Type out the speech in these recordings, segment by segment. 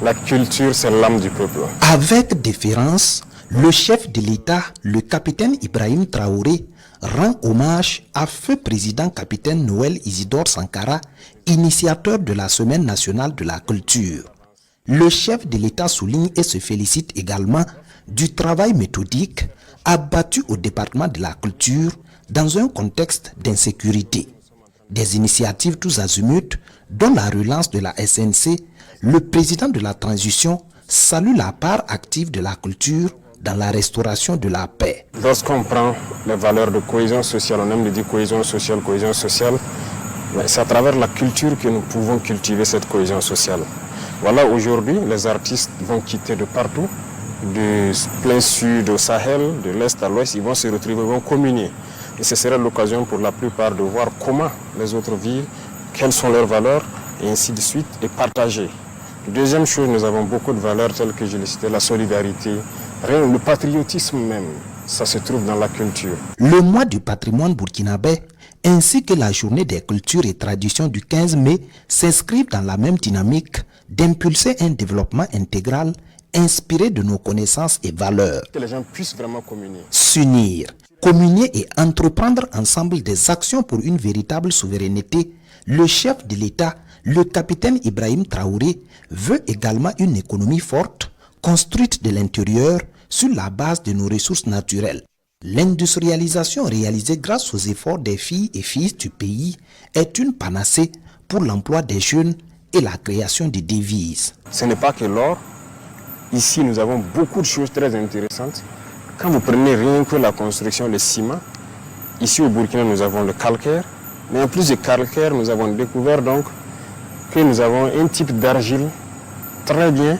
La culture, c'est l'âme du peuple. Avec déférence, le chef de l'État, le capitaine Ibrahim Traoré, rend hommage à feu président capitaine Noël Isidore Sankara, initiateur de la Semaine nationale de la culture. Le chef de l'État souligne et se félicite également du travail méthodique abattu au département de la culture dans un contexte d'insécurité. Des initiatives tous azimuts, dont la relance de la SNC, le président de la transition salue la part active de la culture dans la restauration de la paix. Lorsqu'on prend les valeurs de cohésion sociale, on aime le dire cohésion sociale, c'est à travers la culture que nous pouvons cultiver cette cohésion sociale. Voilà, aujourd'hui, les artistes vont quitter de partout, du plein sud au Sahel, de l'est à l'ouest, ils vont se retrouver, ils vont communier. Et ce sera l'occasion pour la plupart de voir comment les autres vivent, quelles sont leurs valeurs, et ainsi de suite, et partager. Deuxième chose, nous avons beaucoup de valeurs telles que je l'ai cité, la solidarité, le patriotisme même, ça se trouve dans la culture. Le mois du patrimoine burkinabé ainsi que la journée des cultures et traditions du 15 mai s'inscrivent dans la même dynamique d'impulser un développement intégral inspiré de nos connaissances et valeurs. Que les gens puissent vraiment communier. S'unir, communier et entreprendre ensemble des actions pour une véritable souveraineté. Le chef de l'État, le capitaine Ibrahim Traoré, veut également une économie forte, construite de l'intérieur sur la base de nos ressources naturelles. L'industrialisation réalisée grâce aux efforts des filles et fils du pays est une panacée pour l'emploi des jeunes et la création de devises. Ce n'est pas que l'or. Ici, nous avons beaucoup de choses très intéressantes. Quand vous prenez rien que la construction, le ciment, ici au Burkina, nous avons le calcaire. Mais en plus du calcaire, nous avons découvert donc que nous avons un type d'argile très bien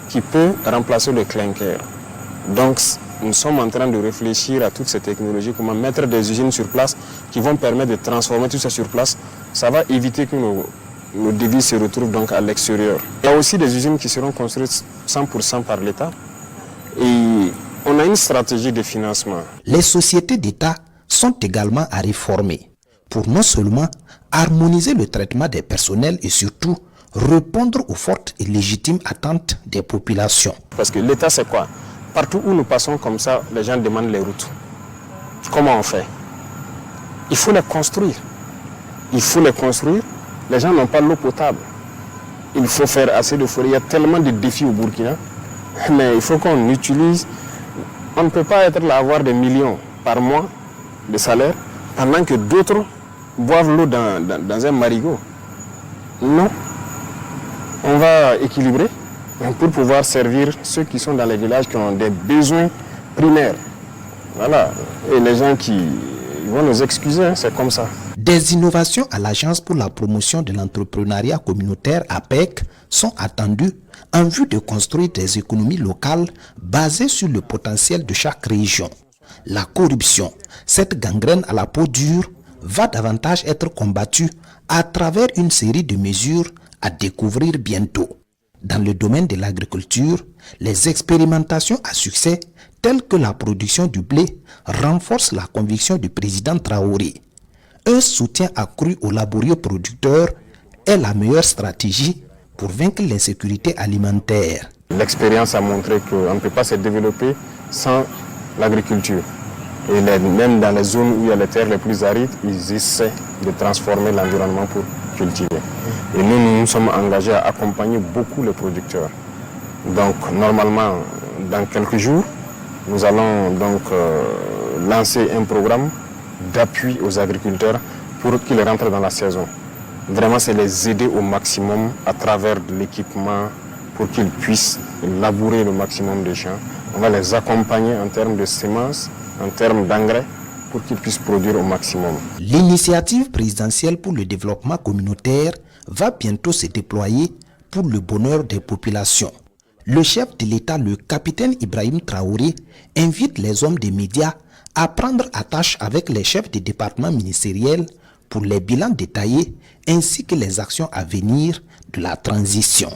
qui peut remplacer le clinker. Donc, nous sommes en train de réfléchir à toutes ces technologies, comment mettre des usines sur place qui vont permettre de transformer tout ça sur place. Ça va éviter que nos devises se retrouvent donc à l'extérieur. Il y a aussi des usines qui seront construites 100% par l'État. Et on a une stratégie de financement. Les sociétés d'État sont également à réformer pour non seulement harmoniser le traitement des personnels et surtout répondre aux fortes et légitimes attentes des populations. Parce que l'État, c'est quoi? Partout où nous passons comme ça, les gens demandent les routes. Comment on fait? Il faut les construire. Il faut les construire. Les gens n'ont pas l'eau potable. Il faut faire assez de forêts. Il y a tellement de défis au Burkina. Mais il faut qu'on utilise. On ne peut pas être là à avoir des millions par mois de salaire pendant que d'autres boivent l'eau dans un marigot. Non. On va équilibrer pour pouvoir servir ceux qui sont dans les villages qui ont des besoins primaires. Voilà. Et les gens qui vont nous excuser, c'est comme ça. Des innovations à l'Agence pour la promotion de l'entrepreneuriat communautaire APEC sont attendues en vue de construire des économies locales basées sur le potentiel de chaque région. La corruption, cette gangrène à la peau dure, va davantage être combattue à travers une série de mesures à découvrir bientôt. Dans le domaine de l'agriculture, les expérimentations à succès, telles que la production du blé, renforcent la conviction du président Traoré. Un soutien accru aux laborieux producteurs est la meilleure stratégie pour vaincre l'insécurité alimentaire. L'expérience a montré qu'on ne peut pas se développer sans l'agriculture. Et même dans les zones où il y a les terres les plus arides, ils essaient de transformer l'environnement pour cultiver. Et nous sommes engagés à accompagner beaucoup les producteurs. Donc normalement, dans quelques jours, nous allons donc lancer un programme d'appui aux agriculteurs pour qu'ils rentrent dans la saison. Vraiment, c'est les aider au maximum à travers de l'équipement pour qu'ils puissent labourer le maximum de champs. On va les accompagner en termes de semences, en termes d'engrais, pour qu'ils puissent produire au maximum. L'initiative présidentielle pour le développement communautaire va bientôt se déployer pour le bonheur des populations. Le chef de l'État, le capitaine Ibrahim Traoré, invite les hommes des médias à prendre attache avec les chefs des départements ministériels pour les bilans détaillés ainsi que les actions à venir de la transition.